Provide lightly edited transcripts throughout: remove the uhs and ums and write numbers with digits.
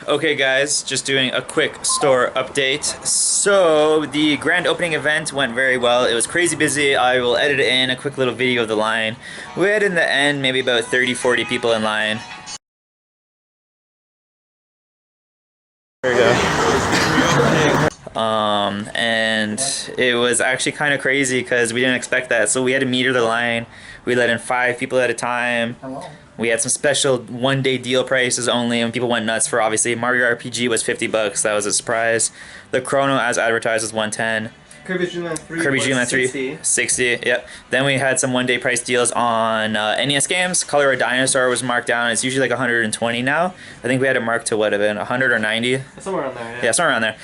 Okay guys, just doing a quick store update. So the grand opening event went very well. It was crazy busy. I will edit in a quick little video of the line. We had in the end maybe about 30-40 people in line. There we go. And it was actually kind of crazy because we didn't expect that. So we had to meter the line. We let in 5 people at a time. We had some special one-day deal prices only, and people went nuts for, obviously. Mario RPG was $50. That was a surprise. The Chrono, as advertised, was $110. Kirby Dreamland 3 60, yep. Then we had some one-day price deals on NES games. Color of Dinosaur was marked down. It's usually like 120 now. I think we had it marked to what, 100 or 90? Somewhere around there, yeah. Somewhere around there.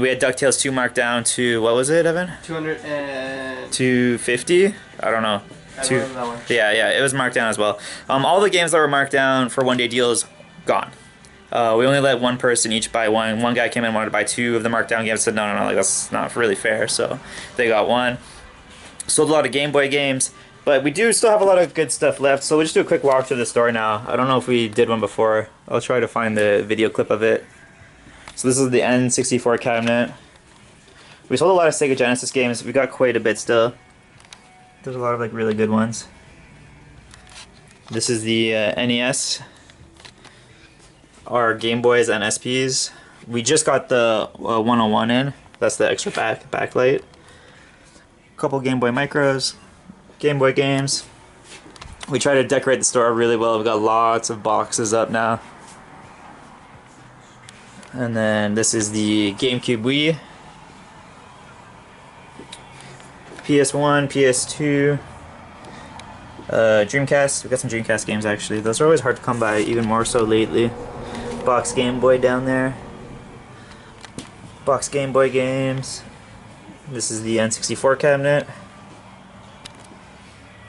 We had DuckTales 2 marked down to, what was it, Evan? 250? I don't know. Yeah, it was marked down as well. All the games that were marked down for one-day deals, gone. We only let one person each buy one. One guy came in and wanted to buy 2 of the marked down games. Said no, like that's not really fair. So they got 1. Sold a lot of Game Boy games, but we do still have a lot of good stuff left. So we'll just do a quick walk through the store now. I don't know if we did one before. I'll try to find the video clip of it. So this is the N64 cabinet. We sold a lot of Sega Genesis games. We got quite a bit still. There's a lot of like really good ones. This is the NES, our Game Boys and SPs. We just got the 101 in. That's the extra backlight. A couple Game Boy Micros, Game Boy games. We try to decorate the store really well. We've got lots of boxes up now. And then this is the GameCube Wii. PS1, PS2, Dreamcast. We got some Dreamcast games actually. Those are always hard to come by, even more so lately. Box Game Boy down there. Box Game Boy games. This is the N64 cabinet.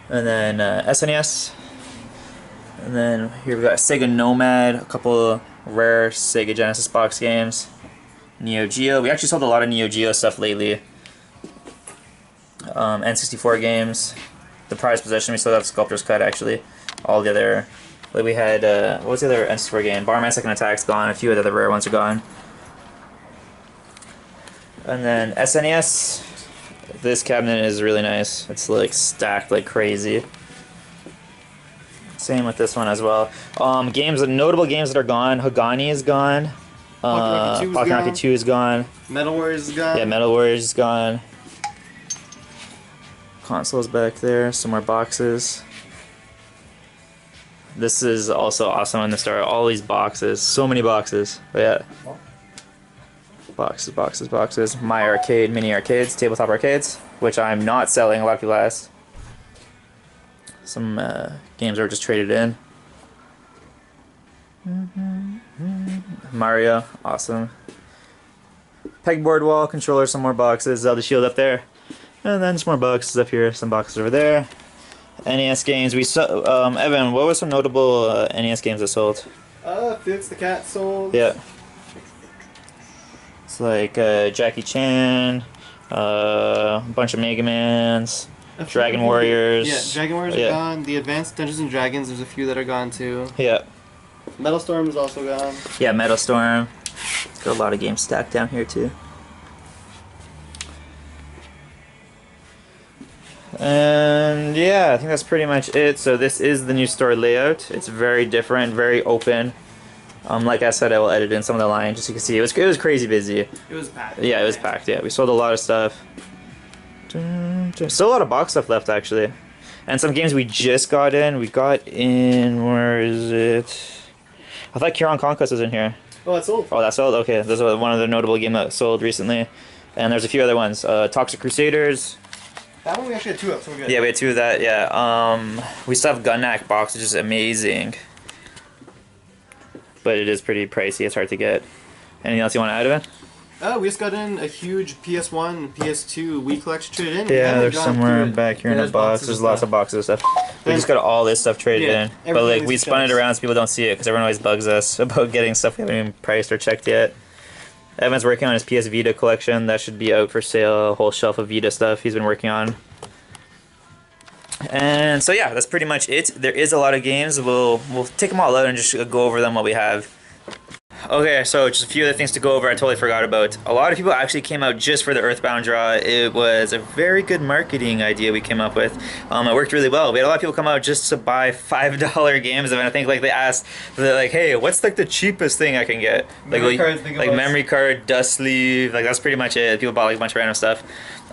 And then SNES. And then here we got Sega Nomad, a couple rare Sega Genesis box games. Neo Geo. We actually sold a lot of Neo Geo stuff lately. N64 games, the prized possession. We still have Sculptor's Cut actually. All the other, like we had, what was the other N64 game? Bomberman Second Attack's gone. A few of the other rare ones are gone. And then SNES. This cabinet is really nice. It's like stacked like crazy. Same with this one as well. Notable games that are gone. Hagane is gone. Pokcy Rocky 2 is gone. Metal Warriors is gone. Yeah, Metal Warriors is gone. Consoles back there, some more boxes. This is also awesome in the store. All these boxes, so many boxes. But yeah, boxes. My arcade, mini arcades, tabletop arcades, which I'm not selling. A lot of people asked. Some games are just traded in. Mario, awesome. Pegboard wall, controller, some more boxes. Zelda Shield up there. And then some more boxes up here, some boxes over there. NES games. We saw, Evan, what were some notable NES games that sold? Felix the Cat sold. Yeah. It's like Jackie Chan, a bunch of Mega Mans, Dragon Warriors. Yeah, Dragon Warriors are gone. The Advanced Dungeons and Dragons, there's a few that are gone too. Yeah. Metal Storm is also gone. Yeah, Metal Storm. Got a lot of games stacked down here too. And yeah, I think that's pretty much it. So this is the new store layout. It's very different, very open. Like I said, I will edit in some of the lines just so you can see. It was crazy busy. It was packed. Yeah, it was packed. Yeah, we sold a lot of stuff. Still a lot of box stuff left actually, and some games we just got in. We got in. Where is it? I thought Kiron Conquest was in here. Oh, that's sold. Oh, that's sold. Okay, this is one of the notable games that sold recently, and there's a few other ones. Toxic Crusaders. That one we actually had 2 of, so we're good. Yeah, we had 2 of that, yeah. We still have Gunnack box, which is amazing. But it is pretty pricey, it's hard to get. Anything else you want to add of it? We just got in a huge PS1, PS2 Wii collection traded in. Yeah, there's somewhere back here in the box. There's lots of boxes of stuff. We just got all this stuff traded in. But like, we spun it around so people don't see it, because everyone always bugs us about getting stuff we haven't even priced or checked yet. Evan's working on his PS Vita collection. That should be out for sale. A whole shelf of Vita stuff he's been working on. And so yeah, that's pretty much it. There is a lot of games. We'll take them all out and just go over them what we have. Okay, so just a few other things to go over I totally forgot about. A lot of people actually came out just for the Earthbound draw. It was a very good marketing idea we came up with. It worked really well. We had a lot of people come out just to buy $5 games, and I think like they asked, they're like, hey, what's like the cheapest thing I can get? Memory cards, like memory card, dust sleeve, like that's pretty much it. People bought like a bunch of random stuff.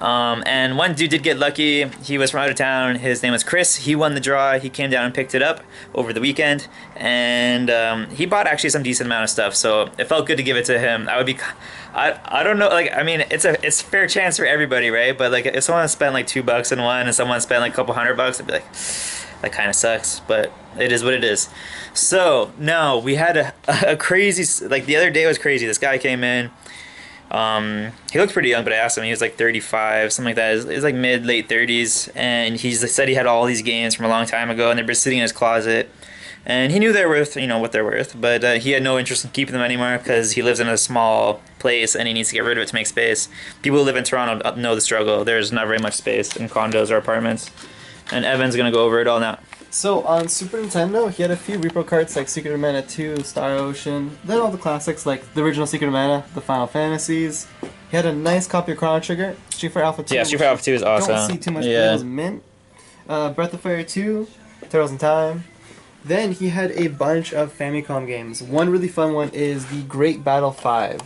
And one dude did get lucky. He was from out of town. His name was Chris. He won the draw. He came down and picked it up over the weekend, and he bought actually some decent amount of stuff. So it felt good to give it to him. I would be, I don't know. Like I mean, it's a fair chance for everybody, right? But like if someone spent like $2 in one and someone spent like a couple $100, I'd be like, that kind of sucks. But it is what it is. So no, we had a crazy, like the other day was crazy. This guy came in. He looked pretty young, but I asked him, he was like 35, something like that. It was like late 30s, and he said he had all these games from a long time ago, and they've been sitting in his closet. And he knew they're worth, you know, what they're worth, but he had no interest in keeping them anymore because he lives in a small place and he needs to get rid of it to make space. People who live in Toronto know the struggle. There's not very much space in condos or apartments. And Evan's going to go over it all now. So on Super Nintendo, he had a few repro carts like Secret of Mana 2, Star Ocean, then all the classics like the original Secret of Mana, the Final Fantasies. He had a nice copy of Chrono Trigger, Street Fighter Alpha 2. Yeah, Street Fighter Alpha 2 is awesome. Don't see too much, yeah. It was mint. Breath of Fire 2, Turtles in Time. Then he had a bunch of Famicom games. One really fun one is the Great Battle 5.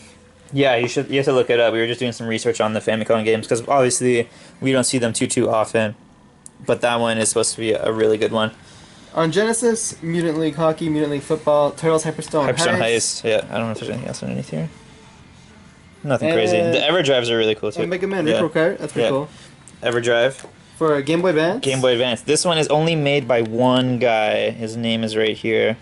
Yeah, you have to look it up. We were just doing some research on the Famicom games because obviously we don't see them too often. But that one is supposed to be a really good one. On Genesis, Mutant League Hockey, Mutant League Football, Turtles Hyperstone Heist. Yeah, I don't know if there's anything else underneath here. Nothing crazy. The EverDrives are really cool too. Mega Man Retro Cart, that's pretty cool. EverDrive. For Game Boy Advance? Game Boy Advance. This one is only made by one guy. His name is right here.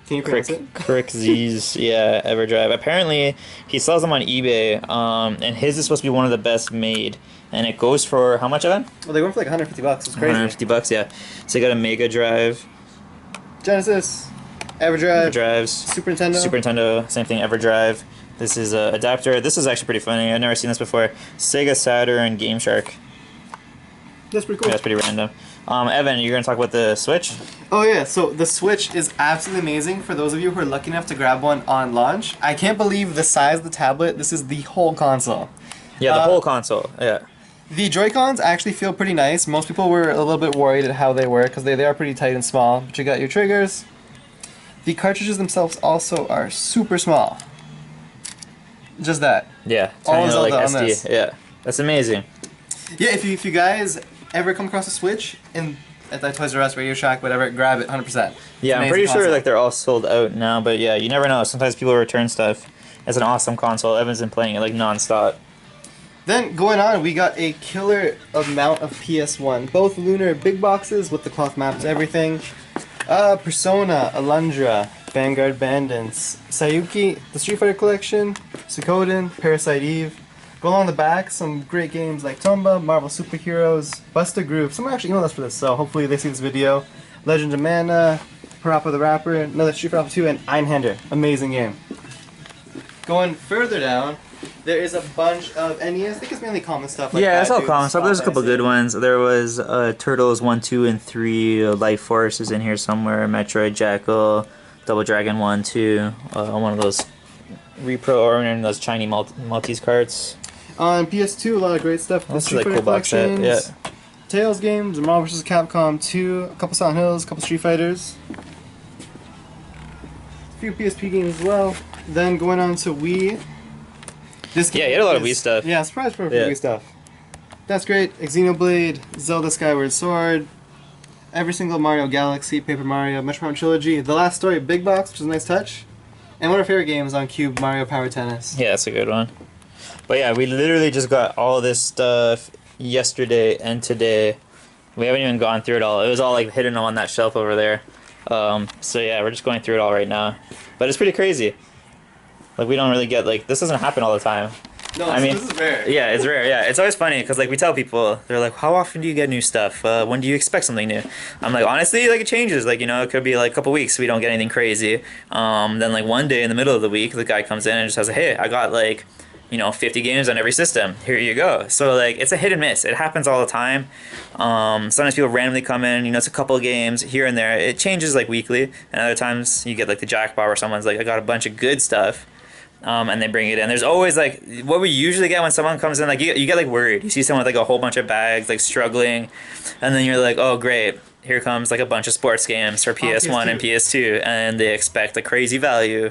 Can you pronounce it? Crickzies, yeah, EverDrive. Apparently, he sells them on eBay, and his is supposed to be one of the best made. And it goes for how much, Evan? Well, they went for like $150. It's crazy. $150, yeah. So you got a Mega Drive. Genesis, EverDrive. EverDrives. Super Nintendo. Super Nintendo, same thing, EverDrive. This is an adapter. This is actually pretty funny. I've never seen this before. Sega Saturn Game Shark. That's pretty cool. Yeah, that's pretty random. Evan, you're going to talk about the Switch? Oh yeah, so the Switch is absolutely amazing for those of you who are lucky enough to grab one on launch. I can't believe the size of the tablet. This is the whole console. Yeah, the whole console, yeah. The Joy-Cons actually feel pretty nice. Most people were a little bit worried at how they work because they are pretty tight and small, but you got your triggers. The cartridges themselves also are super small. Just that. Yeah, all Zelda like SD. On this. Yeah, that's amazing. Yeah, if you guys ever come across a Switch at the Toys R Us, Radio Shack, whatever, grab it 100%. Yeah, I'm pretty sure like they're all sold out now, but yeah, you never know. Sometimes people return stuff. It's an awesome console. Evan's been playing it like non-stop. Then going on, we got a killer amount of PS1. Both Lunar big boxes with the cloth maps, everything. Persona, Alundra, Vanguard Bandits, Sayuki, the Street Fighter Collection, Suikoden, Parasite Eve. Go along the back, some great games like Tomba, Marvel Superheroes, Busta Groove. Someone actually emailed us for this, so hopefully they see this video. Legend of Mana, Parappa the Rapper, another Street Fighter 2, and Einhander. Amazing game. Going further down, there is a bunch of NES. I think it's mainly common stuff. Like yeah, it's all common stuff. There's a couple good ones. There was Turtles 1, 2, and 3. Life Force is in here somewhere. Metroid, Jackal, Double Dragon 1, 2. One of those repro or in those Chinese Maltese carts. On PS2, a lot of great stuff. That's a really cool box set. Yeah. Tales games, Marvel vs. Capcom 2, a couple Silent Hills, a couple Street Fighters. A few PSP games as well. Then going on to Wii. Yeah, you had a lot of Wii stuff. Yeah, surprise for Wii stuff. That's great. Xenoblade, Zelda Skyward Sword, every single Mario Galaxy, Paper Mario, Metroid Trilogy, The Last Story Big Box, which is a nice touch. And one of our favorite games on Cube, Mario Power Tennis. Yeah, that's a good one. But yeah, we literally just got all of this stuff yesterday and today. We haven't even gone through it all. It was all like hidden on that shelf over there. So yeah, we're just going through it all right now. But it's pretty crazy. Like we don't really get like this doesn't happen all the time. No, I mean, this is rare. Yeah, it's rare. Yeah, it's always funny because like we tell people, they're like, "How often do you get new stuff? When do you expect something new?" I'm like, honestly, like it changes. Like it could be like a couple weeks we don't get anything crazy. Then like one day in the middle of the week, the guy comes in and just says, "Hey, I got like 50 games on every system. Here you go. So like it's a hit and miss. It happens all the time. Sometimes people randomly come in, it's a couple of games here and there. It changes like weekly, and other times you get like the jackpot where someone's like, I got a bunch of good stuff. And they bring it in. There's always like what we usually get when someone comes in, like you get like worried. You see someone with like a whole bunch of bags, like struggling, and then you're like, oh great, here comes like a bunch of sports games for PS1 and PS2, and they expect a crazy value.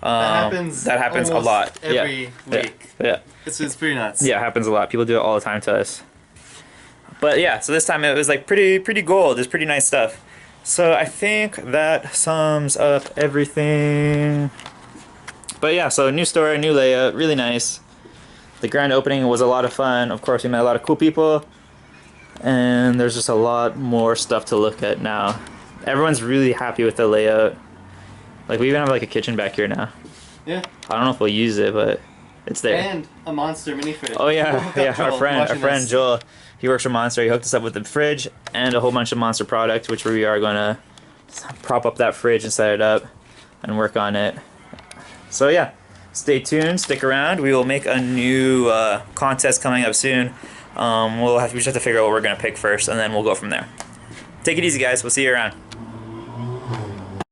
That happens a lot. Every week. Yeah. It's pretty nuts. Yeah, it happens a lot. People do it all the time to us. But yeah, so this time it was like pretty gold. It's pretty nice stuff. So I think that sums up everything. But yeah, so new store, new layout, really nice. The grand opening was a lot of fun. Of course, we met a lot of cool people. And there's just a lot more stuff to look at now. Everyone's really happy with the layout. Like, we even have like a kitchen back here now. Yeah. I don't know if we'll use it, but it's there. And a Monster mini fridge. Oh yeah, yeah. Our friend Joel, he works for Monster. He hooked us up with the fridge and a whole bunch of Monster products, which we are gonna prop up that fridge and set it up and work on it. So yeah, stay tuned, stick around. We will make a new contest coming up soon. We just have to figure out what we're gonna pick first, and then we'll go from there. Take it easy, guys. We'll see you around.